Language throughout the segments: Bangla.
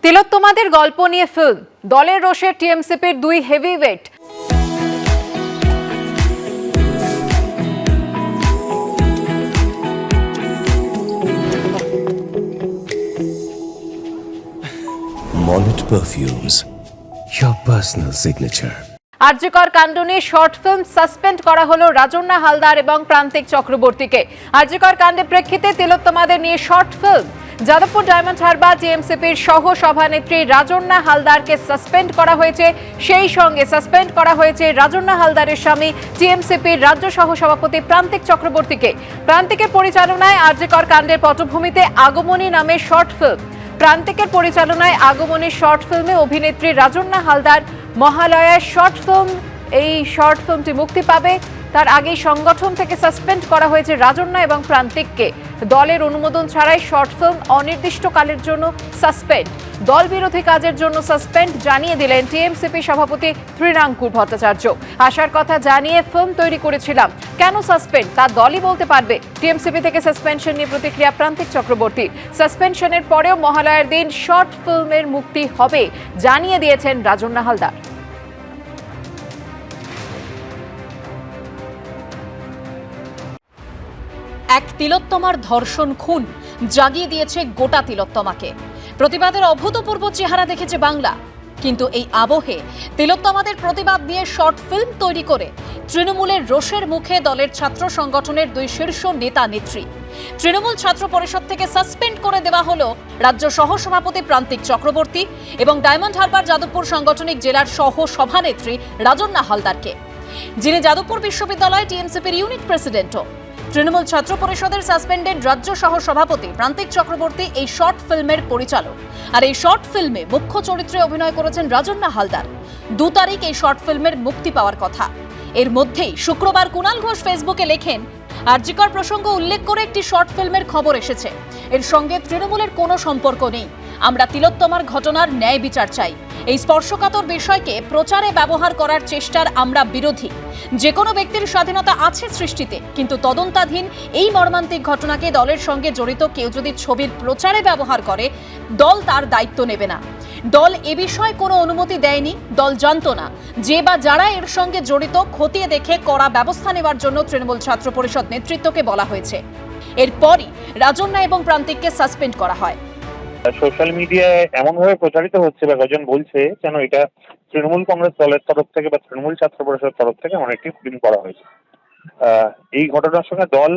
তিলোত্তমাদের গল্প নিয়ে ফিল্ম, দলের রোষে টিএমসিপির দুই heavyweight. Monnet Perfumes, your personal signature. RG Kar কাণ্ড নিয়ে শর্ট ফিল্ম সাসপেন্ড করা হলো রাজন্না হালদার এবং প্রান্তিক চক্রবর্তীকে। আরজিকর কাণ্ডের প্রেক্ষিতে তিলোত্তমাদের নিয়ে short film. Jadavpur Diamond Harbour টিএমসিপির সহ সভানেত্রী রাজন্না হালদারকে সাসপেন্ড করা হয়েছে। সেই সঙ্গে সাসপেন্ড করা হয়েছে রাজন্না হালদারের স্বামী টিএমসিপির রাজ্য সহ সভাপতি প্রান্তিক চক্রবর্তীকে। প্রান্তিকের পরিচালনায় আরজিকর কাণ্ডের পটভূমিতে আগমনী নামে শর্ট ফিল্ম। প্রান্তিকের পরিচালনায় আগমনী শর্ট ফিল্মে অভিনেত্রী রাজন্না হালদার মহালয়ার শর্ট ফিল্ম। এই শর্ট ফিল্মটি মুক্তি পাবে। তার আগেই সংগঠন থেকে সাসপেন্ড করা হয়েছে রাজন্না এবং প্রান্তিককে। দলের অনুমোদন ছাড়াই শর্ট ফিল্ম অনির্দিষ্টকালের জন্য সাসপেন্ড। দল বিরোধী কাজের জন্য সাসপেন্ড জানিয়ে দিলেন টিএমসিপি সভাপতি তৃণাঙ্কুর ভট্টাচার্য। আসার কথা জানিয়ে ফিল্ম তৈরি করেছিলাম, কেন সাসপেন্ড তা দলই বলতে পারবে। টিএমসিপি থেকে সাসপেনশন নিয়ে প্রতিক্রিয়া প্রান্তিক চক্রবর্তী। সাসপেনশনের পরেও মহালয়ার দিন শর্ট ফিল্মের মুক্তি হবে জানিয়ে দিয়েছেন রাজন্না হালদার। এক তিলোত্তমার ধর্ষণ খুন জাগিয়ে দিয়েছে গোটা তিলোত্তমাকে। প্রতিবাদের অভূতপূর্ব চেহারা দেখেছে বাংলা। কিন্তু এই আবহে তিলোত্তমাদের প্রতিবাদ নিয়ে শর্ট ফিল্ম তৈরি করে তৃণমূলের রোষের মুখে দলের ছাত্র সংগঠনের দুই শীর্ষ নেতা নেত্রী। তৃণমূল ছাত্র পরিষদ থেকে সাসপেন্ড করে দেওয়া হলো রাজ্য সহ সভাপতি প্রান্তিক চক্রবর্তী এবং ডায়মন্ড হারবার যাদবপুর সাংগঠনিক জেলার সহ সভানেত্রী রাজন্না হালদারকে, যিনি যাদবপুর বিশ্ববিদ্যালয় টিএমসিপির ইউনিট প্রেসিডেন্টও। তৃণমূল ছাত্র পরিষদের সাসপেন্ডেড রাজ্য সহ সভাপতি প্রান্তিক চক্রবর্তী এই শর্ট ফিল্মের পরিচালক। আর এই শর্ট ফিল্মে মুখ্য চরিত্রে অভিনয় করেছেন রাজন্না হালদার। 2 তারিখ এই শর্ট ফিল্মের মুক্তি পাওয়ার কথা। এর মধ্যেই শুক্রবার কুণাল ঘোষ ফেসবুকে লেখেন, আরজিকর প্রসঙ্গ উল্লেখ করে একটি শর্ট ফিল্মের খবর এসেছে। এর সঙ্গে তৃণমূলের কোনো সম্পর্ক নেই। আমরা তিলোত্তমার ঘটনার ন্যায় বিচার চাই। এই স্পর্শকাতর বিষয়কে প্রচারে ব্যবহার করার চেষ্টার আমরা বিরোধী। যে কোনো ব্যক্তির স্বাধীনতা আছে সৃষ্টিতে, কিন্তু তদন্তাধীন এই মর্মান্তিক ঘটনাকে দলের সঙ্গে জড়িত কেউ যদি ছবির প্রচারে ব্যবহার করে, দল তার দায়িত্ব নেবে না। দল এ বিষয়ে কোনো অনুমতি দেয়নি। দল জানতো না যে বা যারা এর সঙ্গে জড়িত খতিয়ে দেখে কড়া ব্যবস্থা নেওয়ার জন্য তৃণমূল ছাত্র পরিষদ নেতৃত্বকে বলা হয়েছে। এরপরই রাজন্না এবং প্রান্তিককে সাসপেন্ড করা হয়। সোশ্যাল মিডিয়ায় এমনভাবে প্রচারিত হচ্ছে বা কজন বলছে যেন এটা তৃণমূল কংগ্রেস দলের তরফ থেকে বা তৃণমূল ছাত্র পরিষদের তরফ থেকে অনেকটি ফিল্ম করা হয়েছে। এই ঘটনার সঙ্গে দল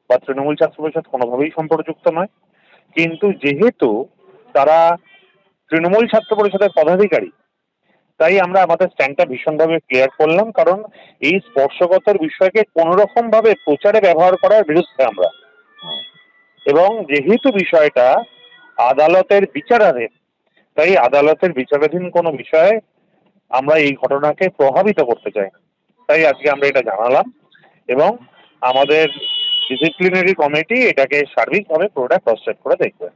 বা তৃণমূল ছাত্র পরিষদ কোনোভাবেই সম্পর্কযুক্ত নয়। কিন্তু যেহেতু তারা তৃণমূল ছাত্র পরিষদের পদাধিকারী, তাই আমরা আমাদের স্ট্যান্ডটা ভীষণভাবে ক্লিয়ার করলাম। কারণ এই স্পর্শকাতর বিষয়কে কোনোরকম ভাবে প্রচারে ব্যবহার করার বিরুদ্ধে আমরা। এবং যেহেতু বিষয়টা আদালতের বিচারাধীন, তাই আদালতের বিচারাধীন কোনো বিষয়ে আমরা এই ঘটনাকে প্রভাবিত করতে চাই না। তাই আজকে আমরা এটা জানালাম এবং আমাদের ডিসিপ্লিনারি কমিটি এটাকে সার্বিকভাবে পুরোটা ক্রস চেক করে দেখবে।